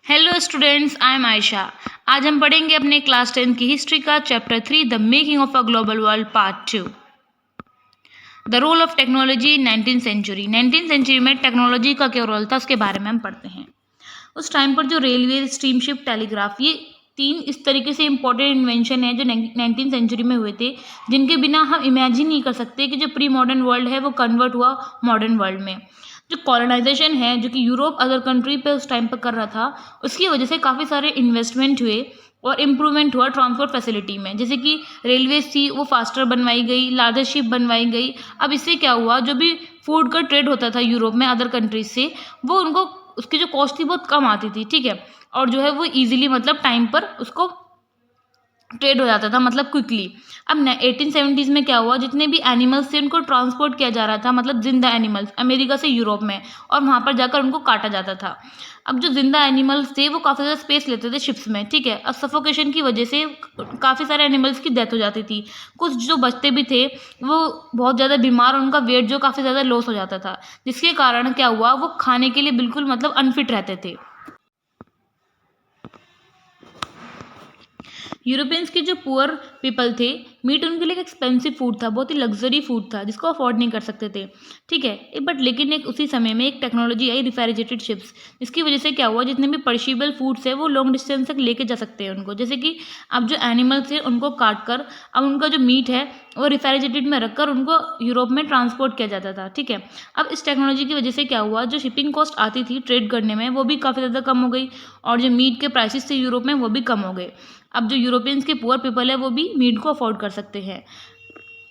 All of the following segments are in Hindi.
Hello students, I am Ayesha. आज हम पढ़ेंगे अपने क्लास 10 की हिस्ट्री का chapter 3 the making of a global world part 2। The role of technology in 19th century में टेक्नोलॉजी का क्या रोल था उसके बारे में हम पढ़ते हैं। उस टाइम पर जो रेलवे, स्टीमशिप, टेलीग्राफ, ये तीन इस तरीके से इंपॉर्टेंट इन्वेंशन है जो 19th सेंचुरी में हुए थे, जिनके बिना हम इमेजिन नहीं कर सकते कि जो प्री मॉडर्न वर्ल्ड है वो कन्वर्ट हुआ मॉडर्न वर्ल्ड में। जो कॉलोनाइजेशन है जो कि यूरोप अदर कंट्री पे उस टाइम पर कर रहा था, उसकी वजह से काफ़ी सारे इन्वेस्टमेंट हुए और इम्प्रूवमेंट हुआ ट्रांसपोर्ट फैसिलिटी में। जैसे कि रेलवे थी वो फास्टर बनवाई गई, लार्जर शिप बनवाई गई। अब इससे क्या हुआ, जो भी फूड का ट्रेड होता था यूरोप में अदर कंट्रीज से, वो उनको उसकी जो कॉस्ट थी बहुत कम आती थी, ठीक है। और जो है वो ईजिली मतलब टाइम पर उसको ट्रेड हो जाता था, मतलब क्विकली। अब 1870s में क्या हुआ, जितने भी एनिमल्स थे उनको ट्रांसपोर्ट किया जा रहा था, मतलब जिंदा एनिमल्स अमेरिका से यूरोप में, और वहाँ पर जाकर उनको काटा जाता था। अब जो जिंदा एनिमल्स थे वो काफ़ी ज़्यादा स्पेस लेते थे शिप्स में, ठीक है। अब सफोकेशन की वजह से काफ़ी सारे एनिमल्स की डेथ हो जाती थी। कुछ जो बचते भी थे वो बहुत ज़्यादा बीमार, उनका वेट जो काफ़ी ज़्यादा लॉस हो जाता था, जिसके कारण क्या हुआ, वो खाने के लिए बिल्कुल मतलब अनफिट रहते थे। यूरोपियंस के जो पुअर पीपल थे, मीट उनके लिए एक एक्सपेंसिव फूड था, बहुत ही लग्जरी फूड था जिसको अफोर्ड नहीं कर सकते थे, ठीक है। बट लेकिन एक उसी समय में एक टेक्नोलॉजी आई, रेफ्रिजरेटेड शिप्स, जिसकी वजह से क्या हुआ, जितने भी पर्शिबल फूड्स है वो लॉन्ग डिस्टेंस तक लेके जा सकते हैं उनको। जैसे कि अब जो एनिमल्स है उनको काट कर अब उनका जो मीट है वो रेफ्रिजरेटेड में रखकर उनको यूरोप में ट्रांसपोर्ट किया जाता था, ठीक है। अब इस टेक्नोलॉजी की वजह से क्या हुआ, जो शिपिंग कॉस्ट आती थी ट्रेड करने में वो भी काफ़ी ज़्यादा कम हो गई, और जो मीट के प्राइसेस थे यूरोप में वो भी कम हो गए। अब जो यूरोपियंस के पुअर पीपल है वो भी मीट को अफोर्ड कर सकते हैं।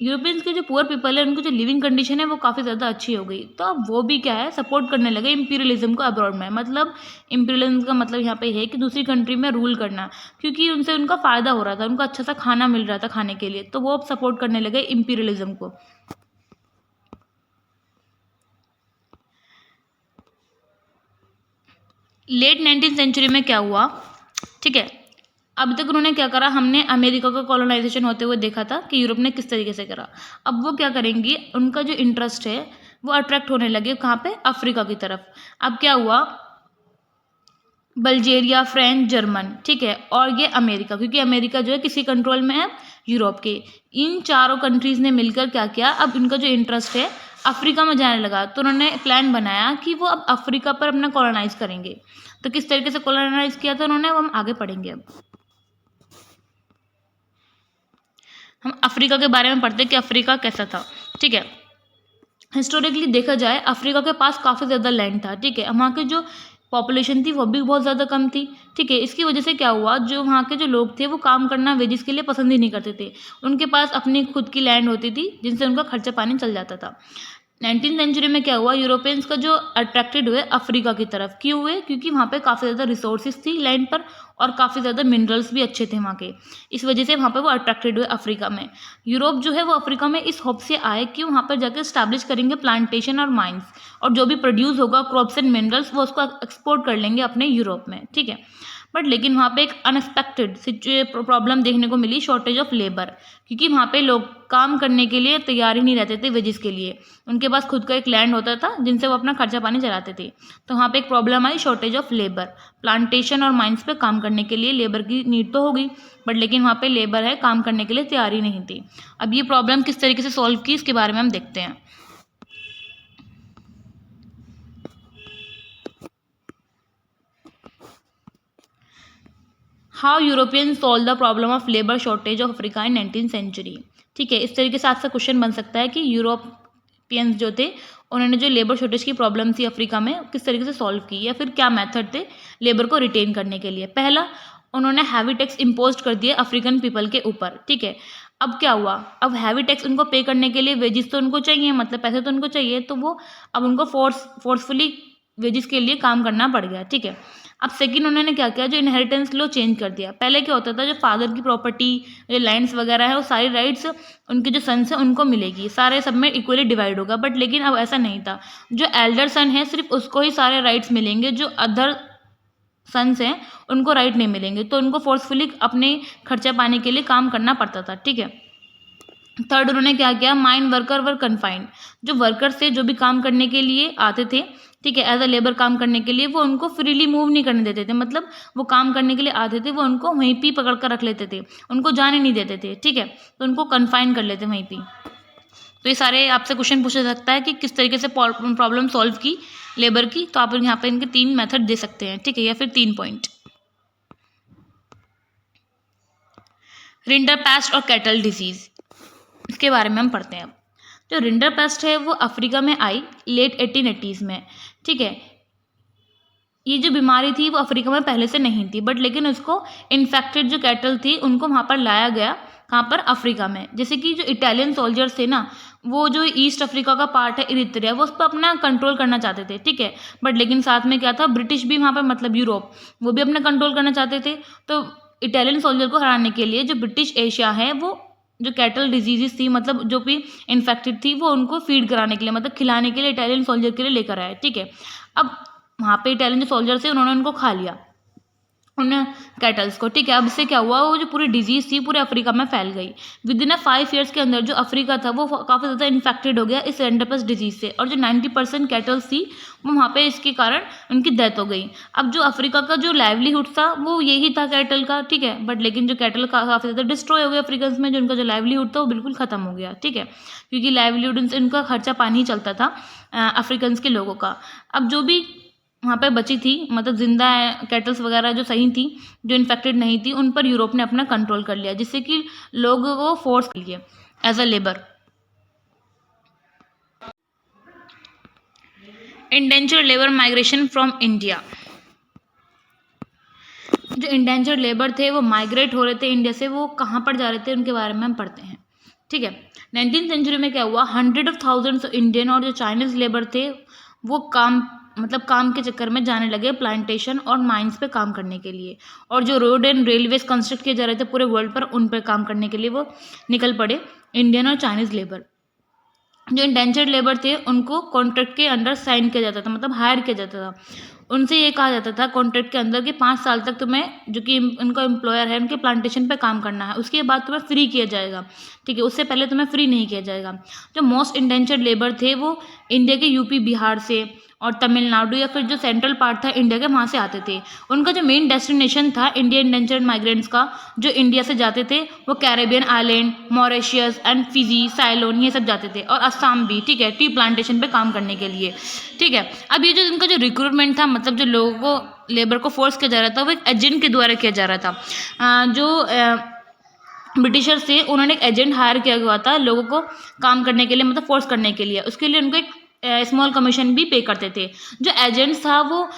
यूरोपियंस के जो पुअर पीपल है उनकी जो लिविंग कंडीशन है वो काफ़ी ज़्यादा अच्छी हो गई, तो अब वो भी क्या है, सपोर्ट करने लगे इंपीरियलिज्म को अब्रॉड में। मतलब इंपीरियलिज्म का मतलब यहाँ पे है कि दूसरी कंट्री में रूल करना, क्योंकि उनसे उनका फ़ायदा हो रहा था, उनको अच्छा सा खाना मिल रहा था खाने के लिए, तो वो अब सपोर्ट करने लगे इंपीरियलिज्म को। लेट 19th सेंचुरी में क्या हुआ, ठीक है। अभी तक उन्होंने क्या करा, हमने अमेरिका का कॉलोनाइजेशन होते हुए देखा था कि यूरोप ने किस तरीके से करा। अब वो क्या करेंगी, उनका जो इंटरेस्ट है वो अट्रैक्ट होने लगे कहाँ पे, अफ्रीका की तरफ। अब क्या हुआ, बल्गेरिया, फ्रेंच, जर्मन, ठीक है, और ये अमेरिका, क्योंकि अमेरिका जो है किसी कंट्रोल में है यूरोप के। इन चारों कंट्रीज़ ने मिलकर क्या किया, अब इनका जो इंटरेस्ट है अफ्रीका में जाने लगा, तो उन्होंने प्लान बनाया कि वो अब अफ्रीका पर अपना कॉलोनाइज करेंगे। तो किस तरीके से कॉलोनाइज किया था उन्होंने, वो हम आगे पढ़ेंगे। अब हम अफ्रीका के बारे में पढ़ते हैं कि अफ्रीका कैसा था, ठीक है। हिस्टोरिकली देखा जाए अफ्रीका के पास काफ़ी ज़्यादा लैंड था, ठीक है। वहाँ की जो पॉपुलेशन थी वो भी बहुत ज़्यादा कम थी, ठीक है। इसकी वजह से क्या हुआ, जो वहाँ के जो लोग थे वो काम करना वेजिस के लिए पसंद ही नहीं करते थे। उनके पास अपनी खुद की लैंड होती थी जिनसे उनका खर्चा पानी चल जाता था। 19th सेंचुरी में क्या हुआ, यूरोपियंस का जो अट्रैक्टेड हुए अफ्रीका की तरफ, क्यों हुए, क्योंकि वहाँ पे काफ़ी ज़्यादा रिसोर्सेज थी लैंड पर, और काफ़ी ज़्यादा मिनरल्स भी अच्छे थे वहाँ के। इस वजह से वहाँ पे वो अट्रैक्टेड हुए अफ्रीका में। यूरोप जो है वो अफ्रीका में इस होप से आए कि वहाँ पर जाकर स्टैब्लिश करेंगे प्लांटेशन और माइंस, और जो भी प्रोड्यूस होगा क्रॉप्स एंड मिनरल्स वो उसको एक्सपोर्ट कर लेंगे अपने यूरोप में, ठीक है। बट लेकिन वहाँ पे एक अनएक्सपेक्टेड प्रॉब्लम देखने को मिली, शॉर्टेज ऑफ लेबर, क्योंकि वहाँ पे लोग काम करने के लिए तैयार ही नहीं रहते थे वेजिस के लिए। उनके पास खुद का एक लैंड होता था जिनसे वो अपना खर्चा पानी चलाते थे। तो वहाँ पे एक problem I, shortage of labour. Plantation और माइंस पे काम करने के लिए लेबर की नीड तो होगी, बट लेकिन वहाँ पे लेबर है काम करने के लिए तैयार ही नहीं थी। अब ये प्रॉब्लम किस तरीके से सॉल्व की इसके बारे में हम देखते हैं। How European solve the problem of labour shortage of Africa in 19th century, ठीक है। इस तरीके से आपसे क्वेश्चन बन सकता है कि यूरोपियंस जो थे उन्होंने जो लेबर शॉर्टेज की प्रॉब्लम थी अफ्रीका में किस तरीके से सॉल्व की, या फिर क्या मेथड थे लेबर को रिटेन करने के लिए। पहला, उन्होंने हैवी टैक्स इम्पोज कर दिए अफ्रीकन पीपल के ऊपर, ठीक है। अब क्या हुआ, अब हैवी टैक्स उनको पे करने के लिए वेजिस तो उनको चाहिए, मतलब पैसे तो उनको चाहिए, तो वो अब उनको फोर्सफुली वेजिस के लिए काम करना पड़ गया, ठीक है। अब सेकंड, उन्होंने क्या किया, जो इनहेरिटेंस लॉ चेंज कर दिया। पहले क्या होता था, जो फादर की प्रॉपर्टी, जो लैंड्स वगैरह है, वो सारी राइट्स उनके जो सन्स हैं उनको मिलेगी, सारे सब में इक्वली डिवाइड होगा। बट लेकिन अब ऐसा नहीं था, जो एल्डर सन है सिर्फ उसको ही सारे राइट्स मिलेंगे, जो अदर सन्स हैं उनको राइट नहीं मिलेंगे, तो उनको फोर्सफुली अपने खर्चा पाने के लिए काम करना पड़ता था, ठीक है। थर्ड, उन्होंने क्या किया, माइन वर्कर वर कन्फाइंड, जो वर्कर्स थे जो भी काम करने के लिए आते थे ठीक है, एज अ लेबर काम करने के लिए, वो उनको फ्रीली मूव नहीं करने देते थे। मतलब वो काम करने के लिए आते थे, वो उनको वहीं पे पकड़ कर रख लेते थे, उनको जाने नहीं देते थे। ठीक है, तो उनको कन्फाइन कर लेते वहीं पे। तो ये सारे आपसे क्वेश्चन पूछा सकता है कि किस तरीके से प्रॉब्लम सॉल्व की लेबर की। तो आप यहाँ पे इनके 3 मेथड दे सकते हैं। ठीक है, या फिर 3 पॉइंट। रिंडरपेस्ट और कैटल डिजीज, इसके बारे में हम पढ़ते हैं अब। जो रिंडरपेस्ट है वो अफ्रीका में आई लेट 1880s में। ठीक है, ये जो बीमारी थी वो अफ्रीका में पहले से नहीं थी, बट लेकिन उसको इन्फेक्टेड जो कैटल थी उनको वहाँ पर लाया गया। कहाँ पर? अफ्रीका में। जैसे कि जो इटालियन सोल्जर्स थे ना, वो जो ईस्ट अफ्रीका का पार्ट है इरित्रिया, वो उस पर अपना कंट्रोल करना चाहते थे। ठीक है, बट लेकिन साथ में क्या था, ब्रिटिश भी वहाँ पर, मतलब यूरोप, वो भी अपना कंट्रोल करना चाहते थे। तो इटालियन सोल्जर को हराने के लिए जो ब्रिटिश एशिया है, वो जो कैटल डिजीजेस थी, मतलब जो भी इन्फेक्टेड थी, वो उनको फीड कराने के लिए, मतलब खिलाने के लिए इटालियन सोल्जर के लिए लेकर आए। ठीक है, अब वहाँ पे इटालियन जो सोल्जर्स थे उन्होंने उनको खा लिया, उन कैटल्स को। ठीक है, अब इससे क्या हुआ, वो जो पूरी डिजीज़ थी पूरे अफ्रीका में फैल गई। विद इन 5 ईयर्स के अंदर जो अफ्रीका था वो काफ़ी ज़्यादा इन्फेक्टेड हो गया इस रिंडरपेस्ट डिजीज़ से, और जो 90% कैटल्स थी वो वहाँ पे इसके कारण उनकी डेथ हो गई। अब जो अफ्रीका का जो लाइवलीहुड था वो यही था कैटल का। ठीक है, बट लेकिन जो कैटल काफ़ी ज़्यादा डिस्ट्रॉय हो गया अफ्रीकन में, जो उनका जो लाइवलीहुड था वो बिल्कुल ख़त्म हो गया। ठीक है, क्योंकि लाइवलीहुड उनका खर्चा पानी ही चलता था अफ्रीकन्स के लोगों का। अब जो भी वहाँ पे बची थी, मतलब जिंदा कैटल्स वगैरह जो सही थी, जो इन्फेक्टेड नहीं थी, उन पर यूरोप ने अपना कंट्रोल कर लिया, जिससे कि लोगों को फोर्स कर लिया as a labour. Indentured labour migration from India. जो इंडेंजर्ड लेबर थे वो माइग्रेट हो रहे थे इंडिया से, वो कहाँ पर जा रहे थे उनके बारे में हम पढ़ते हैं। ठीक है, 19th सेंचुरी में क्या हुआ, 100,000 इंडियन और जो चाइनीज लेबर थे वो काम के चक्कर में जाने लगे प्लांटेशन और माइंस पे काम करने के लिए, और जो रोड एंड रेलवेज कंस्ट्रक्ट किए जा रहे थे पूरे वर्ल्ड पर, उन पर काम करने के लिए वो निकल पड़े इंडियन और चाइनीज लेबर। जो इंडेंजर्ड लेबर थे उनको कॉन्ट्रैक्ट के अंडर साइन किया जाता था, मतलब हायर किया जाता था। उनसे ये कहा जाता था कॉन्ट्रैक्ट के अंदर कि 5 साल तक तुम्हें, जो कि उनका एम्प्लॉयर है, उनके प्लांटेशन पे काम करना है, उसके बाद तुम्हें फ्री किया जाएगा। ठीक है, उससे पहले तुम्हें फ्री नहीं किया जाएगा। जो मोस्ट इंडेंजर्ड लेबर थे वो इंडिया के यूपी, बिहार से और तमिलनाडु या फिर जो सेंट्रल पार्ट था इंडिया के, वहाँ से आते थे। उनका जो मेन डेस्टिनेशन था इंडियन इंडेंजर्ड माइग्रेंट्स का, जो इंडिया से जाते थे, वो Caribbean island, Mauritius and Fiji, साइलोन, ये सब जाते थे, और असम भी। ठीक है, टी प्लांटेशन पे काम करने के लिए। ठीक है, अब ये जो इनका जो रिक्रूटमेंट था, मतलब जो लोगों को, लेबर को फोर्स किया जा रहा था, वो एक एजेंट के द्वारा किया जा रहा था। ब्रिटिशर्स थे, उन्होंने एक एजेंट हायर किया हुआ था लोगों को काम करने के लिए, मतलब फोर्स करने के लिए। उसके लिए उनको एक स्मॉल कमीशन भी पे करते थे। जो एजेंट था वो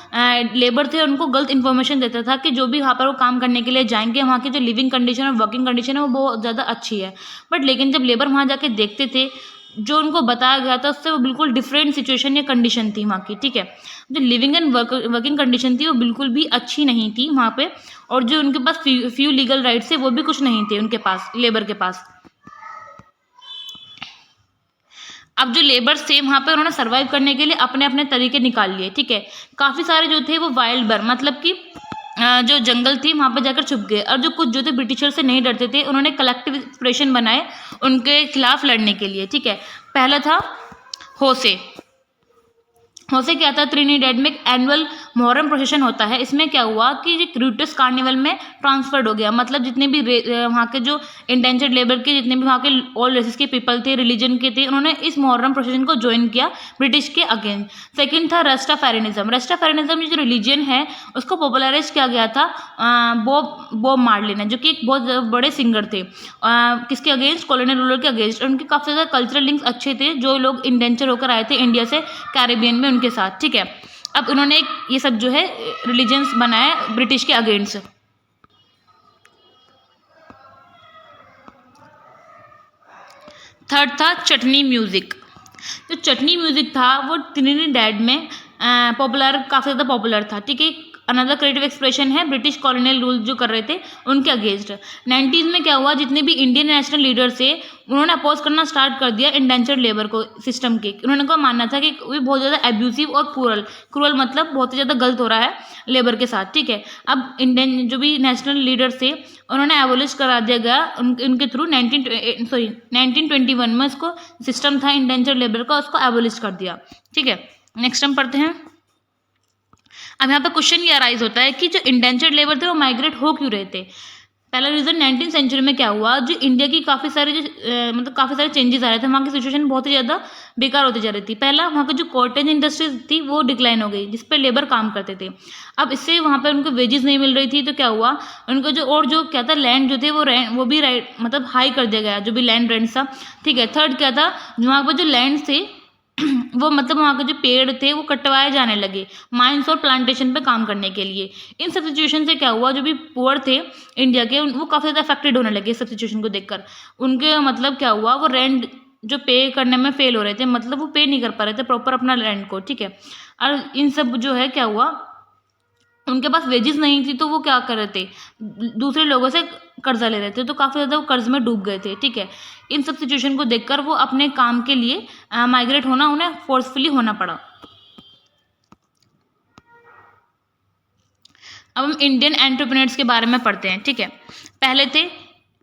लेबर थे, उनको गलत इन्फॉर्मेशन देता था कि जो भी वहाँ पर वो काम करने के लिए जाएंगे, वहाँ की जो लिविंग कंडीशन और वर्किंग कंडीशन है वो बहुत ज़्यादा अच्छी है। बट लेकिन जब लेबर वहाँ जाके देखते थे, जो उनको बताया गया था उससे वो बिल्कुल डिफरेंट सिचुएशन या कंडीशन थी वहाँ की। ठीक है, जो लिविंग एंड वर्किंग कंडीशन थी वो बिल्कुल भी अच्छी नहीं थी वहाँ पे, और जो उनके पास फ्यू लीगल राइट्स थे वो भी कुछ नहीं थे उनके पास, लेबर के पास। अब जो लेबर्स थे वहाँ पे, उन्होंने सर्वाइव करने के लिए अपने अपने तरीके निकाल लिए। ठीक है, काफ़ी सारे जो थे वो वाइल्ड बर्ड, मतलब कि जो जंगल थी वहाँ पे जाकर छुप गए, और जो कुछ जो थे ब्रिटिशर से नहीं डरते थे, उन्होंने कलेक्टिव एक्सप्रेशन बनाए उनके खिलाफ लड़ने के लिए। ठीक है, पहला था होसे। होसे क्या था, ट्रिनिडेड में एक एनुअल मोहर्रम प्रोसेशन होता है। इसमें क्या हुआ कि ये क्रूटस कार्निवल में ट्रांसफर्ड हो गया, मतलब जितने भी वहाँ के जो इंडेंजर्ड लेबर के, जितने भी वहाँ के ऑल रेसेस के पीपल थे, रिलीजन के थे, उन्होंने इस मोहर्रम प्रोसेशन को ज्वाइन किया ब्रिटिश के अगेंस्ट। सेकंड था रास्टाफेरिनिज्म। रास्टाफेरिनिज्म जो रिलीजन है उसको पॉपुलराइज किया गया था बॉब मार्ली ने, जो कि एक बहुत बड़े सिंगर थे। किसके अगेंस्ट? कॉलोनियल रूलर के अगेंस्ट। उनके काफ़ी ज़्यादा कल्चरल लिंक्स अच्छे थे, जो लोग इंडेंचर होकर आए थे इंडिया से कैरेबियन में के साथ। ठीक है, अब उन्होंने ये सब जो है रिलीजन्स बनाए ब्रिटिश के अगेंस्ट। थर्ड था चटनी म्यूजिक। जो चटनी म्यूजिक था वो ट्रिनिडेड में काफ़ी ज़्यादा पॉपुलर था। ठीक है, अनदर क्रिएटिव एक्सप्रेशन है ब्रिटिश कॉलोनियल रूल जो कर रहे थे उनके अगेंस्ट। 90s में क्या हुआ, जितने भी इंडियन नेशनल लीडर्स थे उन्होंने अपोज करना स्टार्ट कर दिया इंडेंचर्ड लेबर को, सिस्टम के। उन्होंने को मानना था कि वो बहुत ज़्यादा एब्यूसिव और क्रूअल मतलब बहुत ही ज़्यादा गलत हो रहा है लेबर के साथ। ठीक है, अब इंडियन जो भी नेशनल लीडर्स थे उन्होंने एबोलिश करा दिया गया उनके थ्रू 1921 में उसको सिस्टम था इंडेंचर्ड लेबर का, उसको एबोलिश कर दिया। ठीक है, नेक्स्ट हम पढ़ते हैं अब यहाँ पे क्वेश्चन ये अराइज होता है कि जो इंडेंचर्ड लेबर थे वो माइग्रेट हो क्यों रहे थे। पहला रीज़न 19वीं सेंचुरी में क्या हुआ, जो इंडिया की काफ़ी सारे मतलब काफ़ी सारे चेंजेस आ रहे थे, वहाँ की सिचुएशन बहुत ही ज़्यादा बेकार होती जा रही थी। पहला, वहाँ की जो कॉटन इंडस्ट्रीज थी वो डिक्लाइन हो गई, जिस पे लेबर काम करते थे। अब इससे वहाँ पे उनको वेजेस नहीं मिल रही थी, तो क्या हुआ, उनको जो क्या था, लैंड जो थे वो भी राइट मतलब हाई कर दिया गया, जो भी लैंड रेंट था। ठीक है। थर्ड क्या था, वहाँ पर जो लैंड थे वो मतलब वहाँ के जो पेड़ थे वो कटवाए जाने लगे माइंस और प्लांटेशन पे काम करने के लिए। इन सब सिचुएशन से क्या हुआ, जो भी पुअर थे इंडिया के वो काफ़ी ज़्यादा अफेक्टेड होने लगे इस सब सिचुएशन को देखकर। उनके मतलब क्या हुआ, वो रेंट जो पे करने में फेल हो रहे थे, मतलब वो पे नहीं कर पा रहे थे प्रॉपर अपना रेंट को। ठीक है। और इन सब जो है क्या हुआ, उनके पास वेजेस नहीं थी, तो वो क्या कर रहे थे, दूसरे लोगों से कर्जा ले रहे थे, तो काफ़ी ज़्यादा वो कर्ज में डूब गए थे। ठीक है। इन सब सिचुएशन को देखकर वो अपने काम के लिए माइग्रेट होना उन्हें फोर्सफुली होना पड़ा। अब हम इंडियन एंटरप्रेन्योर्स के बारे में पढ़ते हैं। ठीक है। पहले थे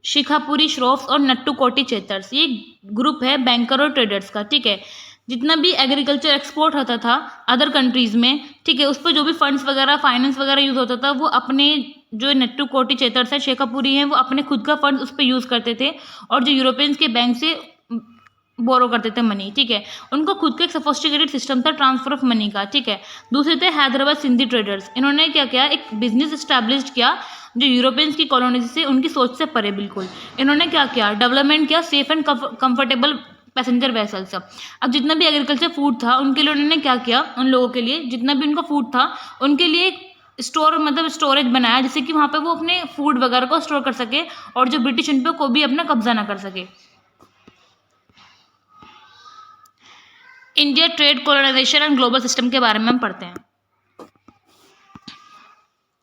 शिखापुरी श्रॉफ्स और नट्टू कोटी चेतर्स। ये ग्रुप है बैंकर और ट्रेडर्स का। ठीक है। जितना भी एग्रीकल्चर एक्सपोर्ट होता था अदर कंट्रीज में, ठीक है, उस पर जो भी फंड्स वगैरह फाइनेंस वगैरह यूज़ होता था, वो अपने जो नट्टू कोटी चेतर्स है, शेखापुरी हैं, वो अपने खुद का फंड उस पर यूज़ करते थे और जो यूरोपियंस के बैंक से बोरो करते थे मनी। ठीक है। उनको खुद का एक सोफिस्टिकेटेड सिस्टम था ट्रांसफर ऑफ मनी का। ठीक है। दूसरे थे हैदराबाद सिंधी ट्रेडर्स। इन्होंने क्या किया, एक बिजनेस इस्टेब्लिश किया जो यूरोपियंस की कॉलोनी से उनकी सोच से परे बिल्कुल। इन्होंने क्या किया, डेवलपमेंट किया safe and comfortable passenger vessels. अब जितना भी एग्रीकल्चर फूड था उनके लिए उन्होंने क्या किया, उन लोगों के लिए जितना भी उनका फूड था उनके लिए एक स्टोर मतलब स्टोरेज बनाया, जिससे कि वहाँ पे वो अपने फूड वगैरह को स्टोर कर सके और जो ब्रिटिश उन पे को भी अपना कब्जा ना कर सके। India trade colonisation and global system के बारे में हम पढ़ते हैं।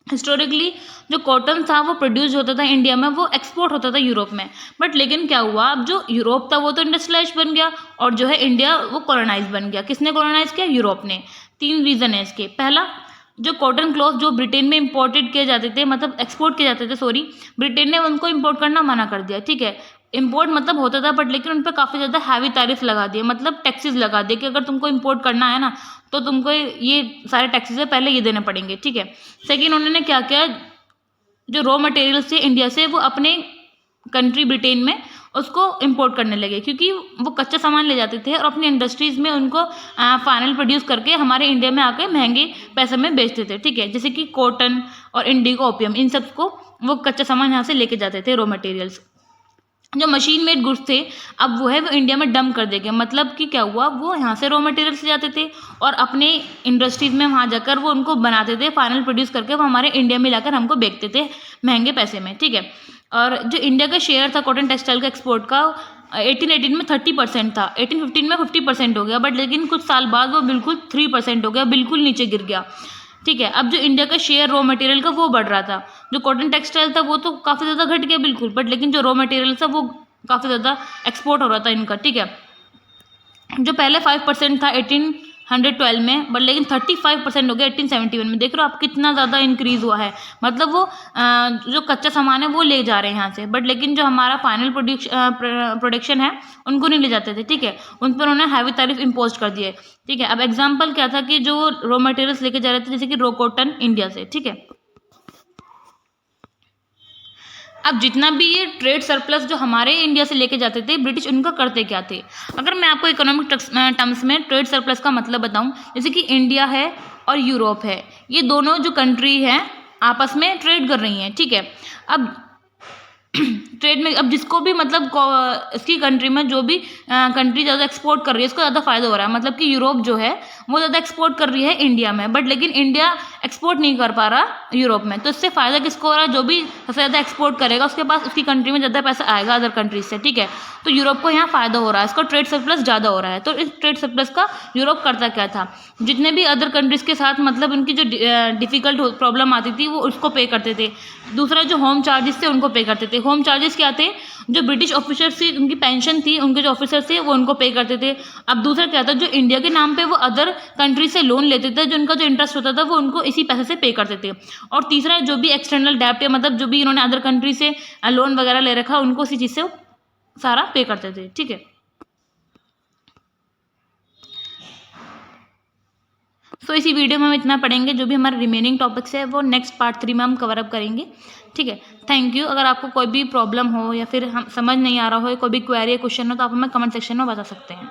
हिस्टोरिकली जो कॉटन था वो प्रोड्यूस होता था इंडिया में, वो एक्सपोर्ट होता था यूरोप में। बट लेकिन क्या हुआ, अब जो यूरोप था वो तो इंडस्ट्रियलाइज बन गया और जो है इंडिया वो कॉलोनाइज बन गया। किसने कॉलोनाइज किया, यूरोप ने। 3 रीज़न है इसके। पहला, जो कॉटन क्लॉथ जो ब्रिटेन में इंपोर्टेड किए जाते थे, मतलब एक्सपोर्ट किए जाते थे, सॉरी, ब्रिटेन ने उनको इंपोर्ट करना मना कर दिया। ठीक है। इंपोर्ट मतलब होता था बट लेकिन उन पर काफ़ी ज़्यादा हैवी टैरिफ लगा दिए, मतलब टैक्सेस लगा दिए कि अगर तुमको इंपोर्ट करना है ना तो तुमको ये सारे टैक्सेस है पहले ये देने पड़ेंगे। ठीक है। सेकेंड, उन्होंने क्या किया, जो रॉ मटेरियल्स थे इंडिया से वो अपने कंट्री ब्रिटेन में उसको इंपोर्ट करने लगे, क्योंकि वो कच्चा सामान ले जाते थे और अपनी इंडस्ट्रीज़ में उनको फाइनल प्रोड्यूस करके हमारे इंडिया में आके महंगे पैसे में बेचते थे। ठीक है। जैसे कि कॉटन और इंडिगो, ओपियम, इन सब को वो कच्चा सामान यहाँ से लेके जाते थे, रॉ मटेरियल्स। जो मशीन मेड गुड्स थे अब वो है वो इंडिया में डंप कर देंगे, मतलब कि क्या हुआ, वो यहाँ से रॉ मटेरियल्स ले जाते थे और अपने इंडस्ट्रीज में वहाँ जाकर वो उनको बनाते थे, फाइनल प्रोड्यूस करके वो हमारे इंडिया में लाकर हमको बेचते थे महंगे पैसे में। ठीक है। और जो इंडिया का शेयर था कॉटन टेक्सटाइल का एक्सपोर्ट का 1818 में 30% था, 1815 में 50% हो गया, बट लेकिन कुछ साल बाद वो बिल्कुल 3% हो गया, बिल्कुल नीचे गिर गया। ठीक है। अब जो इंडिया का शेयर रॉ मटेरियल का वो बढ़ रहा था, जो कॉटन टेक्सटाइल था वो तो काफ़ी ज़्यादा घट गया बिल्कुल, बट लेकिन जो रॉ मटेरियल था वो काफ़ी ज़्यादा एक्सपोर्ट हो रहा था इनका। ठीक है। जो पहले 5% था 1812 में, बट लेकिन 35% हो गया 1871 में। देख रहे हो आप कितना ज़्यादा इंक्रीज़ हुआ है, मतलब वो जो कच्चा सामान है वो ले जा रहे हैं यहाँ से, बट लेकिन जो हमारा फाइनल प्रोडक्शन है उनको नहीं ले जाते थे। ठीक है। उन पर उन्होंने हैवी टैरिफ इम्पोज कर दिए। ठीक है। अब एग्जाम्पल क्या था कि जो रॉ मटेरियल्स लेके जा रहे थे जैसे कि रॉ कॉटन इंडिया से। ठीक है। अब जितना भी ये ट्रेड सरप्लस जो हमारे इंडिया से लेके जाते थे ब्रिटिश, उनका करते क्या थे, अगर मैं आपको इकोनॉमिक टर्म्स में ट्रेड सरप्लस का मतलब बताऊं, जैसे कि इंडिया है और यूरोप है, ये दोनों जो कंट्री हैं आपस में ट्रेड कर रही हैं। ठीक है। अब ट्रेड में अब जिसको भी मतलब इसकी कंट्री में जो भी कंट्री ज़्यादा एक्सपोर्ट कर रही है उसको ज़्यादा फायदा हो रहा है, मतलब कि यूरोप जो है वो ज़्यादा एक्सपोर्ट कर रही है इंडिया में, बट लेकिन इंडिया एक्सपोर्ट नहीं कर पा रहा यूरोप में, तो इससे फ़ायदा किसको हो रहा है, जो भी सबसे ज़्यादा एक्सपोर्ट करेगा उसके पास उसकी कंट्री में ज़्यादा पैसा आएगा अदर कंट्रीज से। ठीक है। तो यूरोप को यहाँ फ़ायदा हो रहा है, इसका ट्रेड सरप्लस ज़्यादा हो रहा है। तो इस ट्रेड सरप्लस का यूरोप करता क्या था, जितने भी अदर कंट्रीज़ के साथ मतलब उनकी जो डिफ़िकल्ट प्रॉब्लम आती थी वो उसको पे करते थे। दूसरा जो होम चार्जेस थे उनको पे करते थे। होम चार्जेस क्या थे, जो ब्रिटिश ऑफिसर्स थी उनकी पेंशन थी, उनके जो ऑफिसर्स थे वो उनको पे करते थे। अब दूसरा क्या था, जो इंडिया के नाम पे वो अदर कंट्री से लोन लेते थे, जो उनका जो इंटरेस्ट होता था वो उनको इसी पैसे से पे करते थे। और तीसरा जो भी एक्सटर्नल डेब्ट है, मतलब जो भी इन्होंने अदर कंट्री से लोन वगैरह ले रखा उनको उसी चीज़ से सारा पे करते थे। ठीक है। सो इसी वीडियो में हम इतना पढ़ेंगे, जो भी हमारे रिमेनिंग टॉपिक्स है वो नेक्स्ट पार्ट 3 में हम कवर अप करेंगे। ठीक है, थैंक यू। अगर आपको कोई भी प्रॉब्लम हो या फिर हम समझ नहीं आ रहा हो, कोई भी क्वेरी या क्वेश्चन हो, तो आप हमें कमेंट सेक्शन में बता सकते हैं।